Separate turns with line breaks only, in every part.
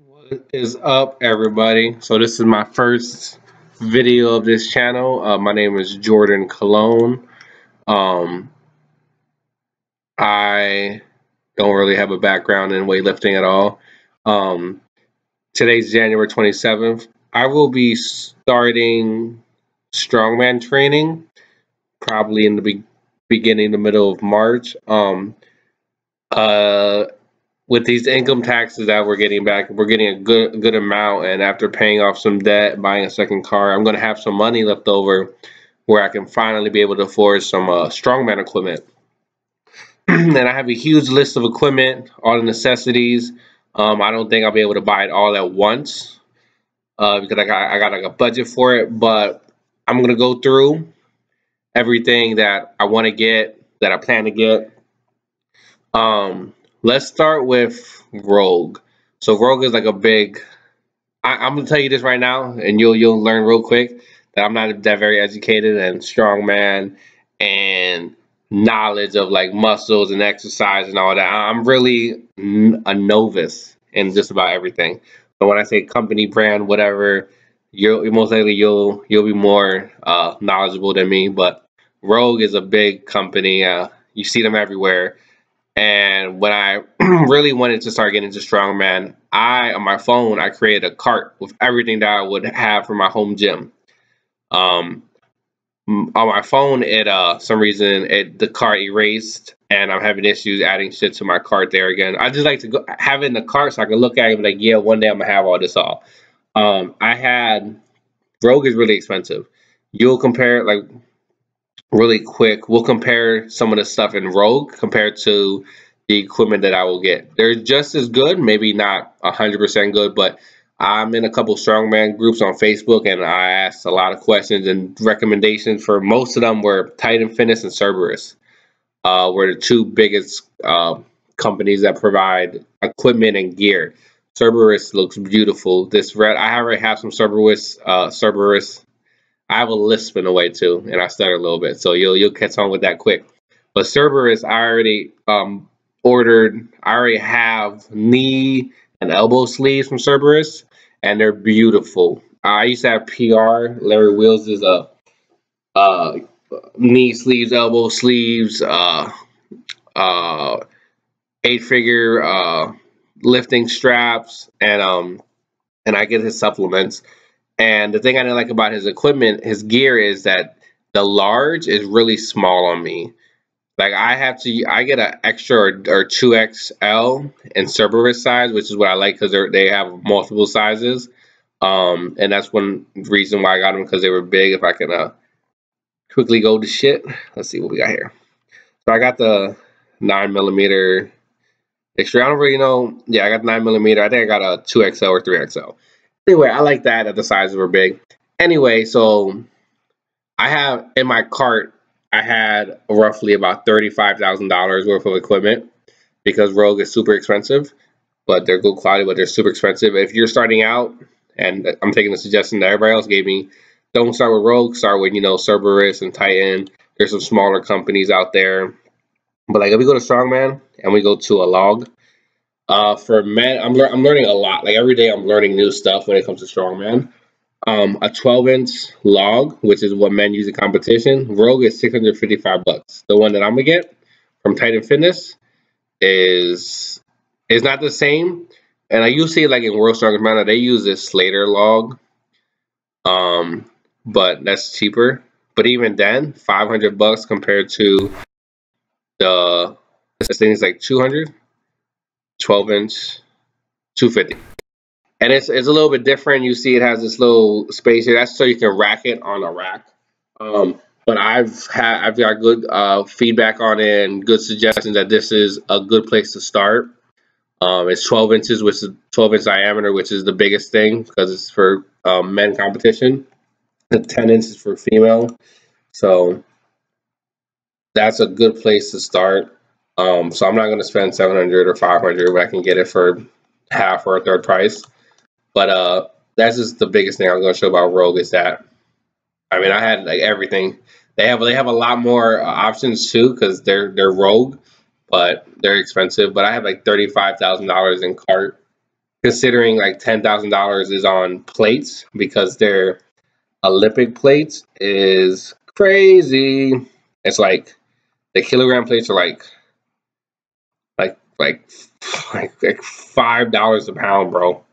What is up, everybody? So this is my first video of this channel. My name is Jordan Cologne. Um, I don't really have a background in weightlifting at all. Um, Today's January 27th. I will be starting strongman training probably in the beginning, the middle of March. Uh, with these income taxes that we're getting back, we're getting a good amount, and after paying off some debt, buying a second car, I'm going to have some money left over where I can finally be able to afford some strongman equipment. And I have a huge list of equipment, all the necessities. I don't think I'll be able to buy it all at once because I got like a budget for it, but I'm going to go through everything that I want to get, that I plan to get. Let's start with Rogue. So Rogue is like a big. I'm gonna tell you this right now, and you'll learn real quick that I'm not that very educated and strongman and knowledge of like muscles and exercise and all that. I'm really a novice in just about everything. But when I say company, brand, whatever, you'll most likely you'll be more knowledgeable than me. But Rogue is a big company. You see them everywhere. And when I really wanted to start getting into strongman, on my phone, I created a cart with everything that I would have for my home gym. Um, on my phone, it some reason the cart erased, and I'm having issues adding shit to my cart there again. I just like to have it in the cart so I can look at it and be like, yeah, one day I'm gonna have all this all. I had Rogue is really expensive. You'll compare like really quick. We'll compare some of the stuff in Rogue compared to the equipment that I will get. They're just as good, maybe not 100% good, but I'm in a couple strongman groups on Facebook, and I asked a lot of questions, and recommendations for most of them were Titan Fitness and Cerberus. Were the two biggest companies that provide equipment and gear. Cerberus looks beautiful. This red, I already have some Cerberus. I have a lisp in a way too, and I stutter a little bit, so you'll catch on with that quick. But Cerberus, I already ordered. I already have knee and elbow sleeves from Cerberus, and they're beautiful. I used to have PR. Larry Wheels is a uh, knee sleeves, elbow sleeves, uh, 8-figure lifting straps, and I get his supplements. And the thing I didn't like about his equipment, his gear, is that the large is really small on me. Like I get an extra or 2XL in Cerberus size, which is what I like because they have multiple sizes. And that's one reason why I got them, because they were big. If I can quickly go to shit, let's see what we got here. So I got the 9mm extra. I don't really know. Yeah, I got 9mm. I think I got a 2XL or 3XL. Anyway, I like that the sizes were big. Anyway, so I have in my cart, I had roughly about $35,000 worth of equipment because Rogue is super expensive, but they're good quality, but they're super expensive. If you're starting out, and I'm taking the suggestion that everybody else gave me, don't start with Rogue, start with, Cerberus and Titan. There's some smaller companies out there. But like if we go to Strongman and we go to a log, for men, I'm learning a lot. Like every day I'm learning new stuff when it comes to strongman. A 12-inch log, which is what men use in competition, Rogue is $655. The one that I'm gonna get from Titan Fitness is not the same. And I usually like in World Strongest Man, they use this Slater log, but that's cheaper. But even then, $500 compared to this thing is like 200, 12-inch, 250. And it's a little bit different. You see, it has this little space here. That's so you can rack it on a rack. But I've got good feedback on it and good suggestions that this is a good place to start. It's 12 inches, which is 12-inch diameter, which is the biggest thing because it's for men competition. The 10 inches for female. So that's a good place to start. So I'm not going to spend 700 or 500 when I can get it for half or a third price. But that's just the biggest thing I'm going to show about Rogue is that, I mean, I had like everything. They have a lot more options too because they're Rogue, but they're expensive. But I have like $35,000 in cart, considering like $10,000 is on plates because they're Olympic plates is crazy. It's like the kilogram plates are like like like $5 a pound, bro.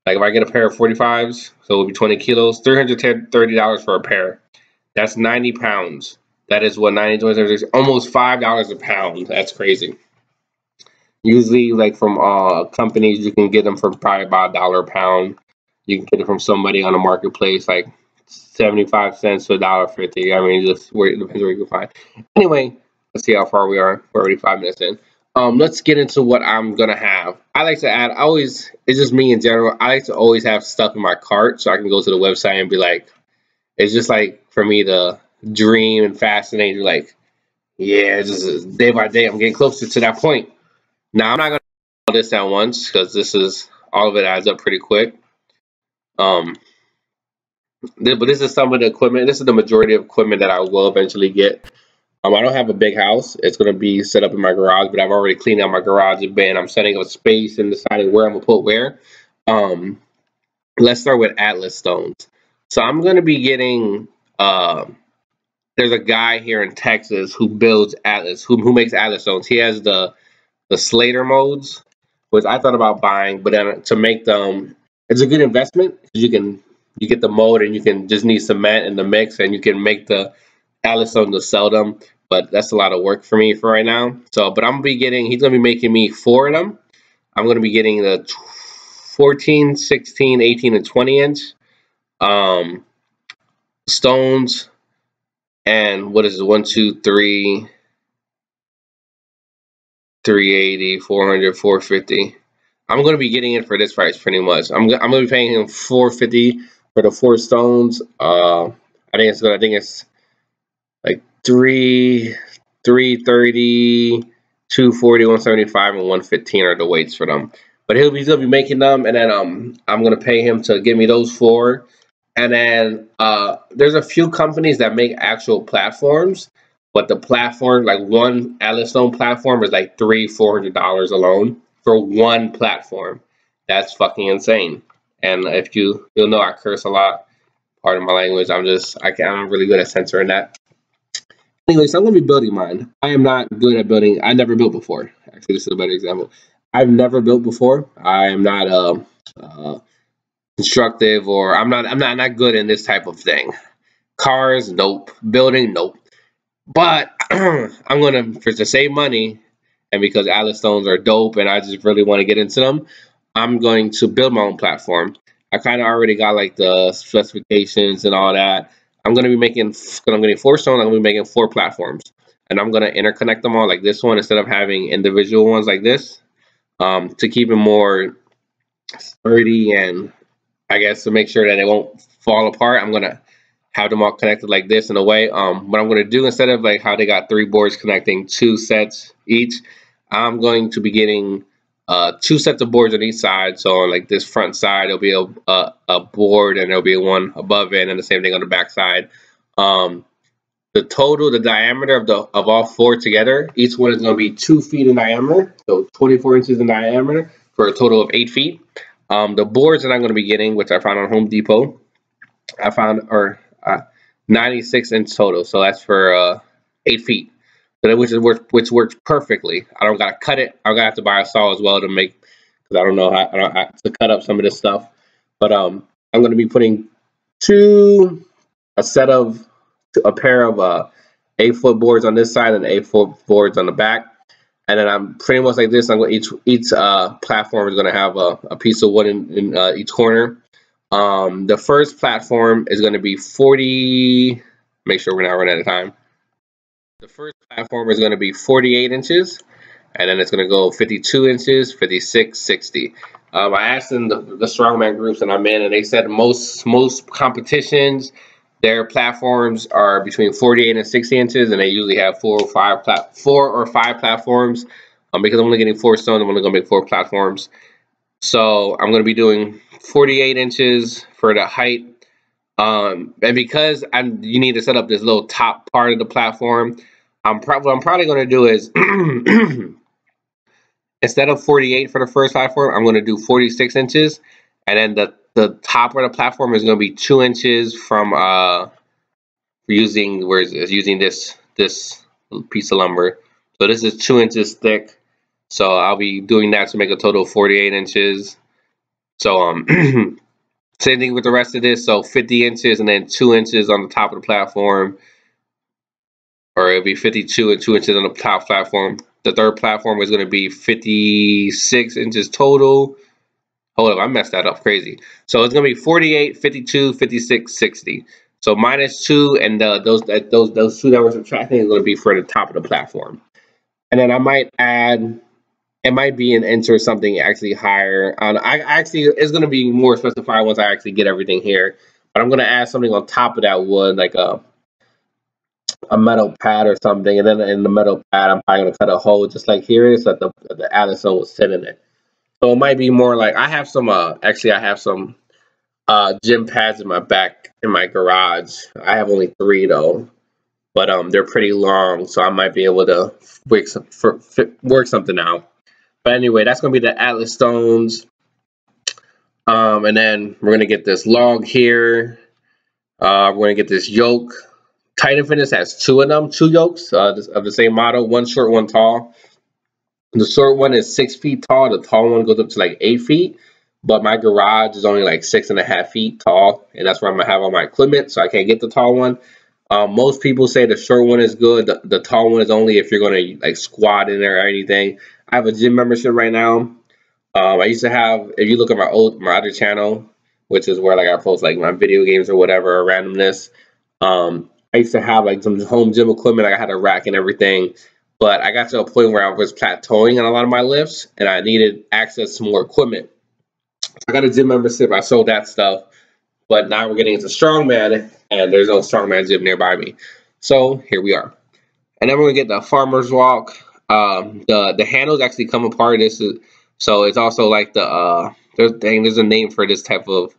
Like if I get a pair of 45s, so it would be 20 kilos, $330 for a pair. That's 90 pounds. That is what 90 20 almost $5 a pound. That's crazy. Usually, like from companies, you can get them for probably about $1 a pound. You can get it from somebody on the marketplace, like 75 cents to $1.50. I mean, just where it depends where you can find. Anyway, let's see how far we are. We're already 5 minutes in. Let's get into what I'm gonna have. I like to add. It's just me in general. I like to always have stuff in my cart so I can go to the website and be like, it's just like for me to dream and fascinate. Like, yeah, just day by day, I'm getting closer to that point. Now I'm not gonna do all this at once because this is all of it adds up pretty quick. Um, but this is some of the equipment. This is the majority of equipment that I will eventually get. I don't have a big house. It's gonna be set up in my garage, but I've already cleaned out my garage a bit. And I'm setting up space and deciding where I'm gonna put where. Let's start with Atlas stones. So I'm gonna be getting. There's a guy here in Texas who builds Atlas, who makes Atlas stones. He has the Slater modes, which I thought about buying, but then to make them, it's a good investment. You get the mold and you can just need cement in the mix and you can make the Atlas stones to sell them. But that's a lot of work for me for right now. So, but he's gonna be making me 4 of them. I'm gonna be getting the 14, 16, 18, and 20 inch stones. And what is it? 1, 2, 3, 380, 400, 450. I'm going to be getting it for this price pretty much. I'm going to be paying him 450 for the 4 stones. I think it's good. I think it's like 330, 240, 175, and 115 are the weights for them. But he's going to be making them, and then I'm going to pay him to give me those 4. And then there's a few companies that make actual platforms, but the platform, like one Atlas Stone platform, is like $300-400 alone for one platform. That's fucking insane. And if you'll know, I curse a lot. Pardon my language. I'm really good at censoring that. Anyways, I'm gonna be building mine. I am not good at building. I never built before. Actually, this is a better example. I've never built before. I am not constructive, or I'm not good in this type of thing. Cars, nope. Building, nope. But I'm gonna, to save money, and because Atlas stones are dope, and I just really want to get into them, I'm going to build my own platform. I kind of already got like the specifications and all that. I'm getting 4 stones. I'm gonna be making 4 platforms, and I'm gonna interconnect them all like this one instead of having individual ones like this, to keep it more sturdy, and I guess to make sure that it won't fall apart. I'm gonna have them all connected like this in a way. What I'm gonna do, instead of like how they got 3 boards connecting 2 sets each, I'm going to be getting 2 sets of boards on each side. So on like this front side, there'll be a board, and there'll be one above it, and the same thing on the back side. The diameter of all 4 together, each one is going to be 2 feet in diameter, so 24 inches in diameter for a total of 8 feet. The boards that I'm going to be getting, which I found on Home Depot, are 96 inch total, so that's for 8 feet. So which works perfectly. I don't gotta cut it. I'm gonna have to buy a saw as well to make, because I don't know how to cut up some of this stuff. But I'm gonna be putting a pair of 8-foot boards on this side and 8-foot boards on the back. And then I'm pretty much like this. Each platform is gonna have a piece of wood in each corner. The first platform is going to be 40. Make sure we're not running out of time. The first platform is going to be 48 inches, and then it's going to go 52 inches, 56, 60. I asked in the Strongman groups that I'm in, and they said most competitions, their platforms are between 48 and 60 inches, and they usually have 4 or 5 platforms. Because I'm only getting 4 stones, I'm only going to make 4 platforms. So I'm going to be doing 48 inches for the height. And because you need to set up this little top part of the platform, what I'm probably going to do is instead of 48 for the first platform, I'm going to do 46 inches, and then the top of the platform is going to be 2 inches from using using this piece of lumber. So this is 2 inches thick. So I'll be doing that to make a total of 48 inches. So same thing with the rest of this. So 50 inches and then 2 inches on the top of the platform, or it'll be 52 and 2 inches on the top platform. The third platform is going to be 56 inches total. Hold up, I messed that up crazy. So it's going to be 48, 52, 56, 60. So minus 2, and those 2 that we're subtracting is going to be for the top of the platform. And then I might add, it might be an inch or something actually higher. I actually, it's going to be more specified once I actually get everything here. But I'm going to add something on top of that wood, like a metal pad or something. And then in the metal pad, I'm probably going to cut a hole just like here so that the Allison will sit in it. So it might be more like, I have some, actually I have some gym pads in my garage. I have only 3 though, but they're pretty long, so I might be able to work something out. But anyway, that's gonna be the Atlas stones, and then we're gonna get this log here. We're gonna get this yoke. Titan Fitness has 2 of them, 2 yokes of the same model, one short, one tall. The short one is 6 feet tall. The tall one goes up to like 8 feet. But my garage is only like 6.5 feet tall, and that's where I'm gonna have all my equipment, so I can't get the tall one. Most people say the short one is good. The tall one is only if you're gonna like squat in there or anything. I have a gym membership right now. I used to have, if you look at my other channel, which is where like I post like my video games or whatever or randomness. I used to have like some home gym equipment. Like I had a rack and everything, but I got to a point where I was plateauing on a lot of my lifts, and I needed access to more equipment. I got a gym membership. I sold that stuff, but now we're getting into Strongman, and there's no Strongman gym nearby me. So here we are. And then we're gonna get the farmer's walk. The handles actually come apart. So it's also like there's a name for this type of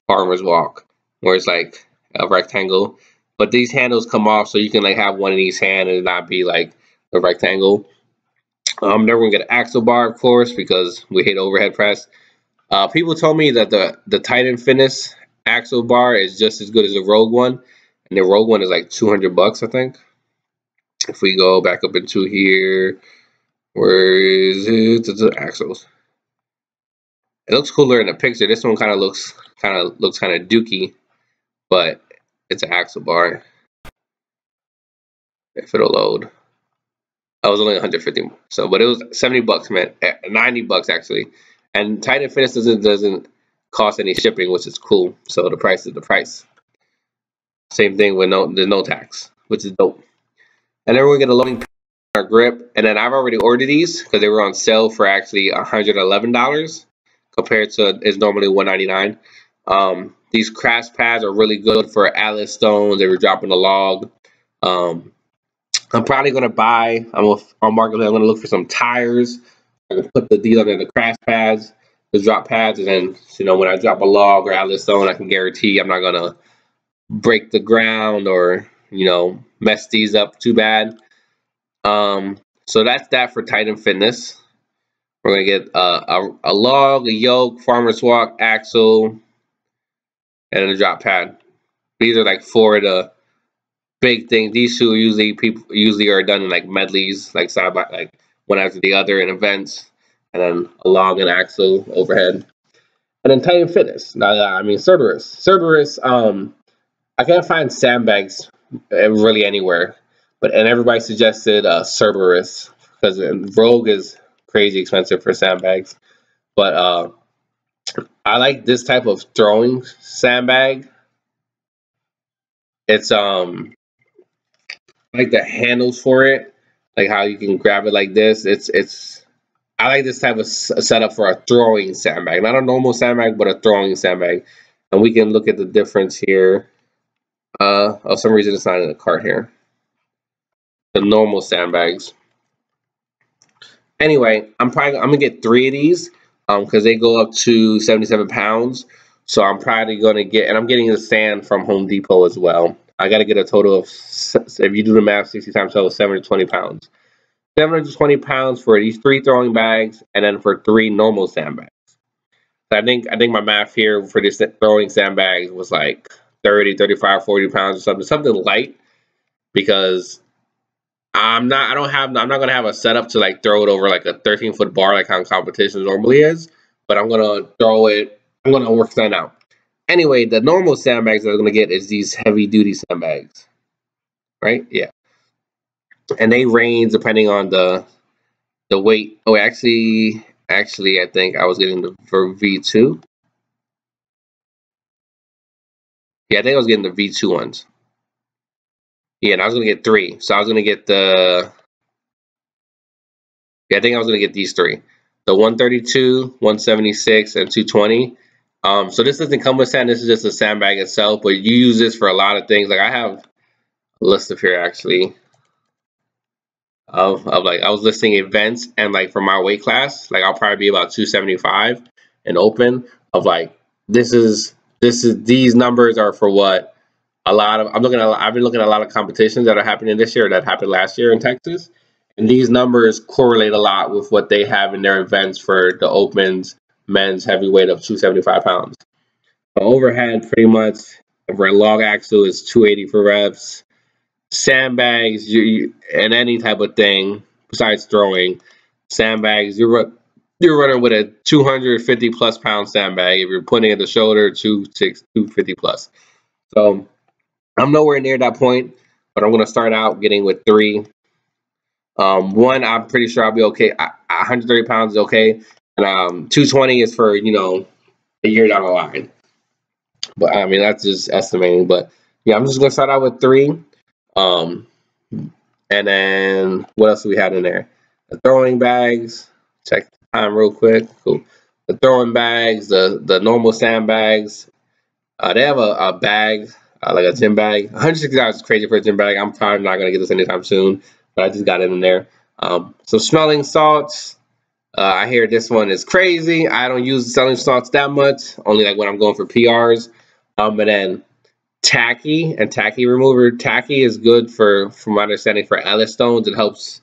farmer's walk where it's like a rectangle, but these handles come off so you can like have one in each hand and not be like a rectangle. Then we're gonna get an axle bar, of course, because we hate overhead press. People told me that the Titan Fitness axle bar is just as good as the Rogue one, and the Rogue one is like 200 bucks, I think. If we go back up into here, where is it? The axles. It looks cooler in the picture. This one kind of looks kind of dookie, but it's an axle bar. If it'll load. I was only 150, so but it was 70 bucks, man. 90 bucks actually. And Titan Fitness doesn't cost any shipping, which is cool. So the price is the price. Same thing with there's no tax, which is dope. And then we're gonna get a loading grip, and then I've already ordered these because they were on sale for actually $111 compared to it's normally $199. These crash pads are really good for Atlas stones. They were dropping a log. I'm probably gonna buy. On Marketplace. I'm gonna look for some tires. I can put these under the crash pads, the drop pads, and then when I drop a log or Atlas stone, I can guarantee I'm not gonna break the ground or mess these up too bad. So that's that for Titan Fitness. We're gonna get a log, a yoke, farmer's walk, axle, and a drop pad. These are like 4 of the big things. These 2 usually are done in like medleys, like side by like one after the other in events, and then a log and axle overhead. And then Titan Fitness. I mean Cerberus. Cerberus. I can't find sandbags really anywhere, and everybody suggested Cerberus because Rogue is crazy expensive for sandbags. But I like this type of throwing sandbag. It's I like the handles for it, like how you can grab it like this. I like this type of setup for a throwing sandbag, not a normal sandbag, but a throwing sandbag. And we can look at the difference here. For some reason it's not in the cart here. The normal sandbags. Anyway, I'm gonna get 3 of these because they go up to 77 pounds. So I'm probably gonna get, and I'm getting the sand from Home Depot as well. I gotta get a total of, if you do the math, 60 times 12, 720 pounds. £720 for these 3 throwing bags, and then for 3 normal sandbags. So I think my math here for this throwing sandbags was like 30, 35, 40 pounds or something light, because I'm not gonna have a setup to like throw it over like a 13-foot bar like how competition normally is, but I'm gonna work that out. Anyway, the normal sandbags that I'm gonna get is these heavy duty sandbags, right? Yeah, and they range depending on the weight. Oh, actually, I think I was getting the for V2. Yeah, I think I was getting the V2 ones. Yeah, and I was gonna get 3. So I was gonna get the. Yeah, I think I was gonna get these 3: the 132, 176, and 220. So this doesn't come with sand. This is just a sandbag itself, but you use this for a lot of things. Like I have a list of here actually of like I was listing events, and like for my weight class, like I'll probably be about 275 and open of like these numbers are for what a lot of I've been looking at a lot of competitions that are happening this year that happened last year in Texas, and these numbers correlate a lot with what they have in their events for the opens men's heavyweight of 275 pounds. The overhead pretty much for a log axle is 280 for reps. Sandbags, and any type of thing besides throwing sandbags, you're running with a 250 plus pound sandbag. If you're putting it at the shoulder, 250 plus. So I'm nowhere near that point, but I'm gonna start out getting with 3. One, I'm pretty sure I'll be okay. 130 pounds is okay, and 220 is for a year down the line. But I mean that's just estimating. But yeah, I'm just gonna start out with 3. Um, and then what else do we have in there? The throwing bags. Check the time real quick. Cool. The throwing bags, the normal sandbags. They have a bag, like a gym bag. $160 is crazy for a gym bag. I'm probably not gonna get this anytime soon, but I just got it in there. So smelling salts. I hear this one is crazy. I don't use smelling salts that much, only like when I'm going for PRs. And then tacky and tacky remover. Tacky is good from my understanding for Ellis stones. It helps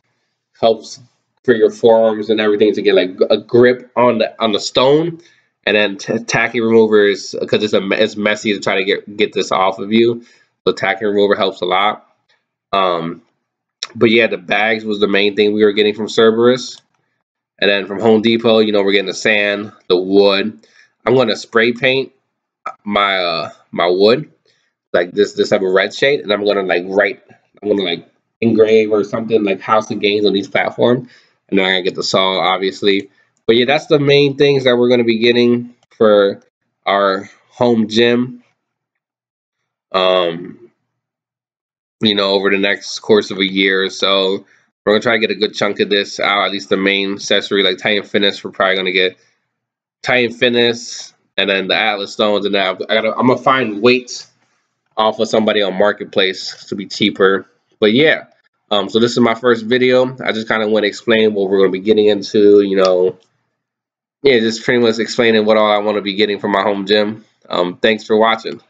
for your forearms and everything to get like a grip on the stone. And then tacky remover is because it's messy to try to get this off of you. So tacky remover helps a lot. But yeah, the bags was the main thing we were getting from Cerberus. And then from Home Depot, we're getting the sand, the wood. I'm going to spray paint my my wood like this type of red shade, and I'm gonna like engrave or something like House of Games on these platforms, and then I get the saw obviously. But yeah, that's the main things that we're gonna be getting for our home gym. Um, over the next course of a year or so, we're gonna try to get a good chunk of this out. At least the main accessory, like Titan Fitness, we're probably gonna get Titan Fitness, and then the Atlas stones, and then I'm gonna find weights off of somebody on Marketplace to be cheaper. But yeah, so this is my first video. I just kind of want to explain what we're going to be getting into, yeah, just pretty much explaining what all I want to be getting from my home gym. Thanks for watching.